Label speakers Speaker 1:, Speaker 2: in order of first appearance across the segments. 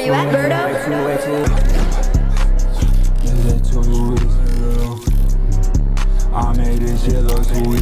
Speaker 1: you at, Berto?
Speaker 2: I made this shit look sweet.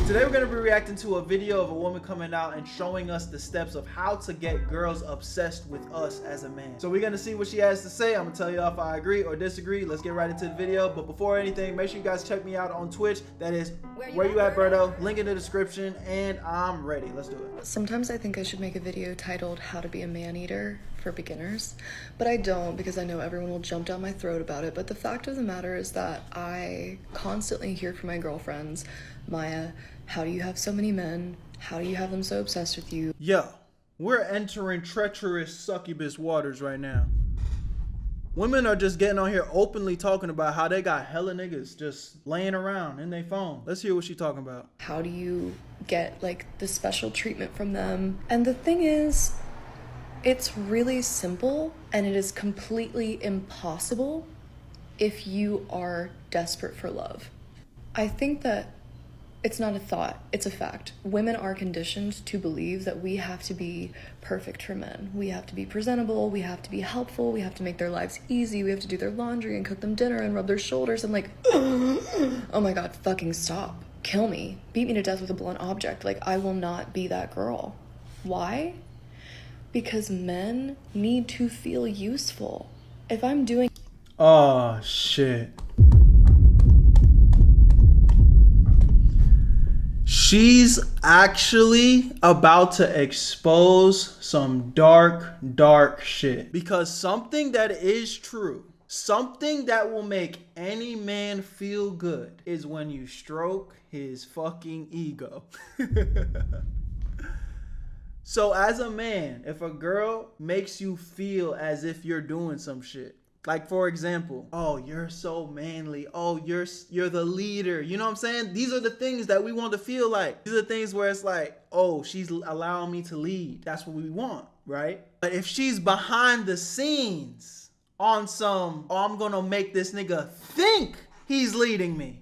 Speaker 3: Today we're going to be reacting to a video of a woman coming out and showing us the steps of how to get girls obsessed with us as a man. So we're going to see what she has to say. I'm going to tell you if I agree or disagree. Let's get right into the video. But before anything, make sure you guys check me out on Twitch. That is Where You At, Berto. Link in the description, and I'm ready. Let's do it.
Speaker 4: Sometimes I think I should make a video titled How to Be a Man-Eater for beginners, but I don't because I know everyone will jump down my throat about it. But the fact of the matter is that I constantly hear from my girlfriends, Maya, how do you have so many men? How do you have them so obsessed with you?
Speaker 3: Yo, we're entering treacherous succubus waters right now. Women are just getting on here openly talking about how they got hella niggas just laying around in their phone. Let's hear what she's talking about.
Speaker 4: How do you get like the special treatment from them? And the thing is, it's really simple, and it is completely impossible if you are desperate for love. I think that it's not a thought, it's a fact. Women are conditioned to believe that we have to be perfect for men. We have to be presentable, we have to be helpful, we have to make their lives easy, we have to do their laundry and cook them dinner and rub their shoulders. I'm like, oh my God, fucking stop. Kill me. Beat me to death with a blunt object. Like, I will not be that girl. Why? Because men need to feel useful. If I'm doing...
Speaker 3: Oh, shit. She's actually about to expose some dark shit. Because something that is true, something that will make any man feel good, is when you stroke his fucking ego. So as a man, if a girl makes you feel as if you're doing some shit, like for example, oh, you're so manly, oh, you're the leader, you know what I'm saying? These are the things that we want to feel like. These are the things where it's like, oh, she's allowing me to lead. That's what we want, right? But if she's behind the scenes on some, oh, I'm gonna make this nigga think he's leading me,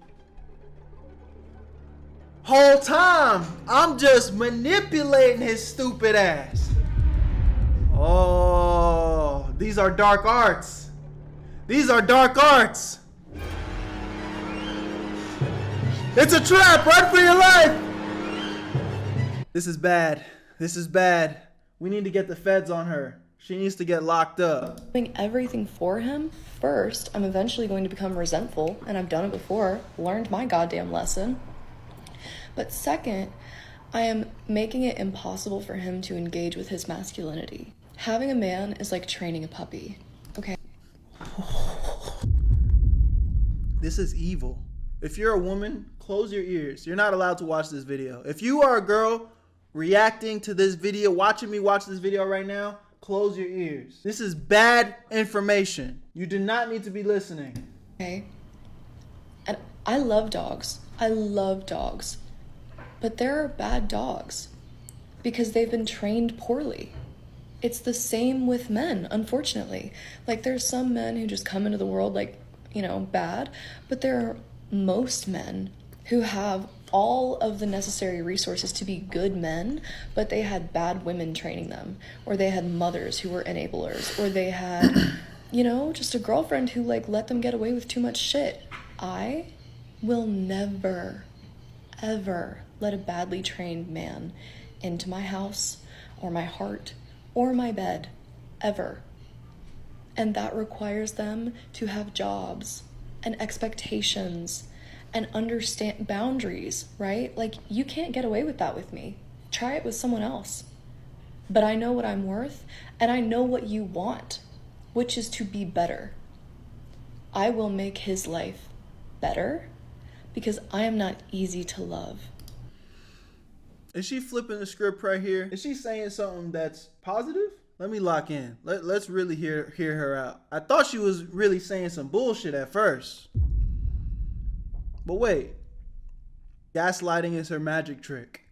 Speaker 3: whole time I'm just manipulating his stupid ass. Oh, these are dark arts. These are dark arts. It's a trap. Run for your life. This is bad. This is bad. We need to get the feds on her. She needs to get locked up.
Speaker 4: Doing everything for him, first, I'm eventually going to become resentful, and I've done it before, learned my goddamn lesson. But second, I am making it impossible for him to engage with his masculinity. Having a man is like training a puppy, okay?
Speaker 3: This is evil. If you're a woman, close your ears. You're not allowed to watch this video. If you are a girl reacting to this video, watching me watch this video right now, close your ears. This is bad information. You do not need to be listening.
Speaker 4: Okay? And I love dogs. I love dogs. But there are bad dogs because they've been trained poorly. It's the same with men, unfortunately. Like, there's some men who just come into the world like, you know, bad, but there are most men who have all of the necessary resources to be good men, but they had bad women training them, or they had mothers who were enablers, or they had, you know, just a girlfriend who like let them get away with too much shit. I will never, ever let a badly trained man into my house or my heart or my bed, ever. And that requires them to have jobs and expectations and understand boundaries, right? Like, you can't get away with that with me. Try it with someone else. But I know what I'm worth, and I know what you want, which is to be better. I will make his life better because I am not easy to love.
Speaker 3: Is she flipping the script right here? Is she saying something that's positive? Let me lock in. Let's really hear her out. I thought she was really saying some bullshit at first. But wait. Gaslighting is her magic trick.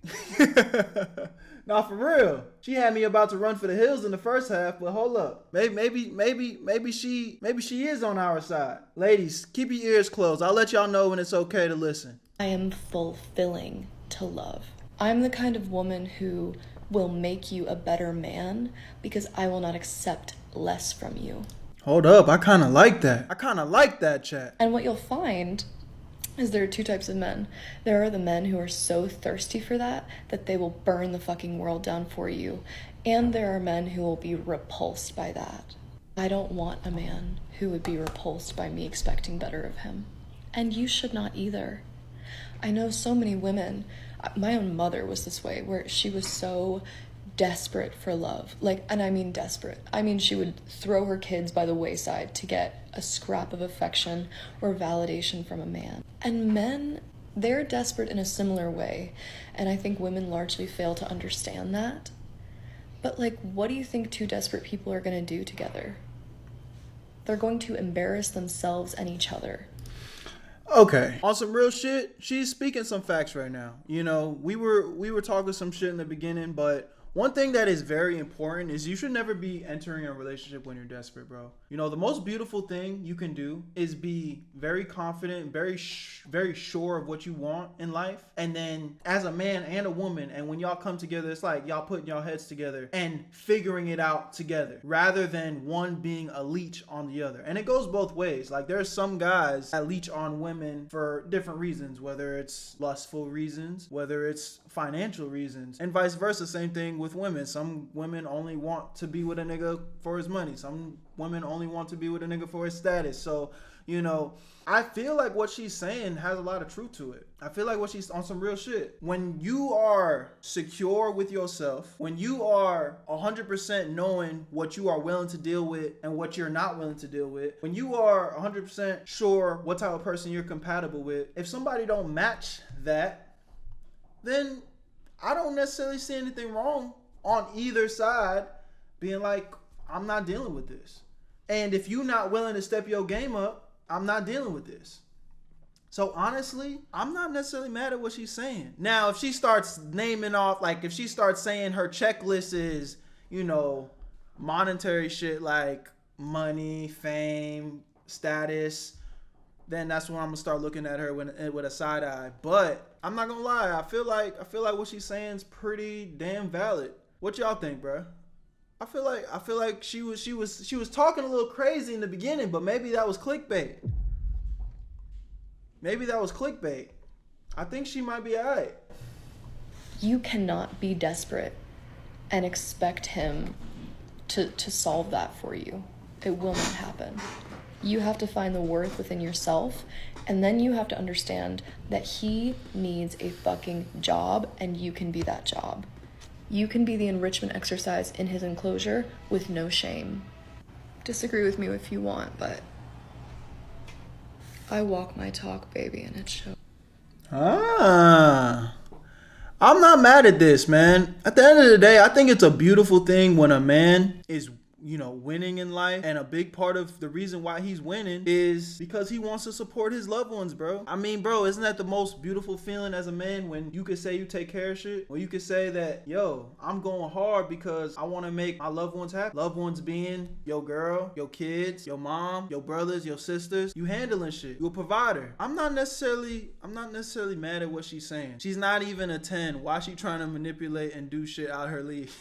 Speaker 3: Nah, for real. She had me about to run for the hills in the first half, but hold up. Maybe she is on our side. Ladies, keep your ears closed. I'll let y'all know when it's okay to listen.
Speaker 4: I am fulfilling to love. I'm the kind of woman who will make you a better man because I will not accept less from you.
Speaker 3: Hold up, I kind of like that. I kind of like that, chat.
Speaker 4: And what you'll find is there are two types of men. There are the men who are so thirsty for that they will burn the fucking world down for you. And there are men who will be repulsed by that. I don't want a man who would be repulsed by me expecting better of him. And you should not either. I know so many women, my own mother was this way, where she was so desperate for love. Like, and I mean desperate. I mean, she would throw her kids by the wayside to get a scrap of affection or validation from a man. And men, they're desperate in a similar way. And I think women largely fail to understand that. But like, what do you think two desperate people are going to do together? They're going to embarrass themselves and each other.
Speaker 3: Okay, on some real shit, she's speaking some facts right now. You know, we were talking some shit in the beginning, but one thing that is very important is you should never be entering a relationship when you're desperate, bro. You know, the most beautiful thing you can do is be very confident, very sure of what you want in life. And then as a man and a woman, and when y'all come together, it's like y'all putting y'all heads together and figuring it out together rather than one being a leech on the other. And it goes both ways. Like, there's some guys that leech on women for different reasons, whether it's lustful reasons, whether it's financial reasons, and vice versa. Same thing with women. Some women only want to be with a nigga for his money. Some women only want to be with a nigga for his status. So, you know, I feel like what she's saying has a lot of truth to it. I feel like what she's on some real shit. When you are secure with yourself, when you are 100% knowing what you are willing to deal with and what you're not willing to deal with, when you are 100% sure what type of person you're compatible with, if somebody don't match that, then I don't necessarily see anything wrong on either side being like, I'm not dealing with this. And if you're not willing to step your game up, I'm not dealing with this. So honestly, I'm not necessarily mad at what she's saying. Now, if she starts naming off, like if she starts saying her checklist is, you know, monetary shit like money, fame, status, then that's when I'm gonna start looking at her with a side eye. But I'm not gonna lie, I feel like what she's saying is pretty damn valid. What y'all think, bro? I feel like she was talking a little crazy in the beginning, but maybe that was clickbait. Maybe that was clickbait. I think she might be alright.
Speaker 4: You cannot be desperate and expect him to solve that for you. It will not happen. You have to find the worth within yourself, and then you have to understand that he needs a fucking job, and you can be that job. You can be the enrichment exercise in his enclosure with no shame. Disagree with me if you want, but I walk my talk, baby, and it shows.
Speaker 3: I'm not mad at this, man. At the end of the day, I think it's a beautiful thing when a man is, you know, winning in life. And a big part of the reason why he's winning is because he wants to support his loved ones, bro. I mean, bro, isn't that the most beautiful feeling as a man when you could say you take care of shit? When you could say that, yo, I'm going hard because I want to make my loved ones happy. Loved ones being your girl, your kids, your mom, your brothers, your sisters. You handling shit. You a provider. I'm not necessarily mad at what she's saying. She's not even a 10. Why she trying to manipulate and do shit out her league?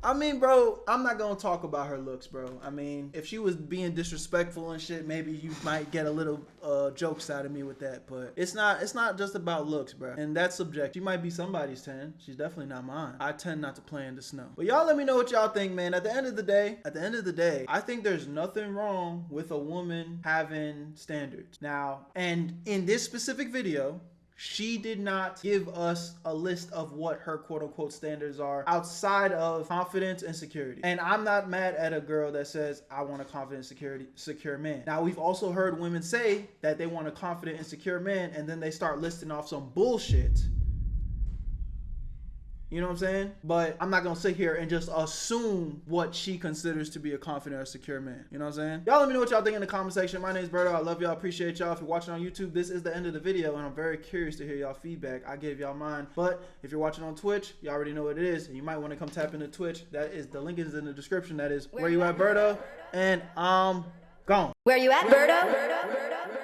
Speaker 3: I mean, bro, I'm not gonna talk about her looks, bro. I mean, if she was being disrespectful and shit, maybe you might get a little jokes out of me with that. But it's not just about looks, bro. And that's subjective. She might be somebody's 10. She's definitely not mine. I tend not to play in the snow. But y'all let me know what y'all think, man. At the end of the day, I think there's nothing wrong with a woman having standards. Now, and in this specific video, she did not give us a list of what her quote-unquote standards are outside of confidence and security. And I'm not mad at a girl that says, I want a confident, secure man. Now, we've also heard women say that they want a confident and secure man, and then they start listing off some bullshit. You know what I'm saying? But I'm not going to sit here and just assume what she considers to be a confident or secure man. You know what I'm saying? Y'all let me know what y'all think in the comment section. My name is Berto. I love y'all. Appreciate y'all. If you're watching on YouTube, this is the end of the video, and I'm very curious to hear y'all feedback. I gave y'all mine. But if you're watching on Twitch, you already know what it is. You might want to come tap into Twitch. The link is in the description. That is Where You At Berto. And I'm gone.
Speaker 1: Where you at, Berto?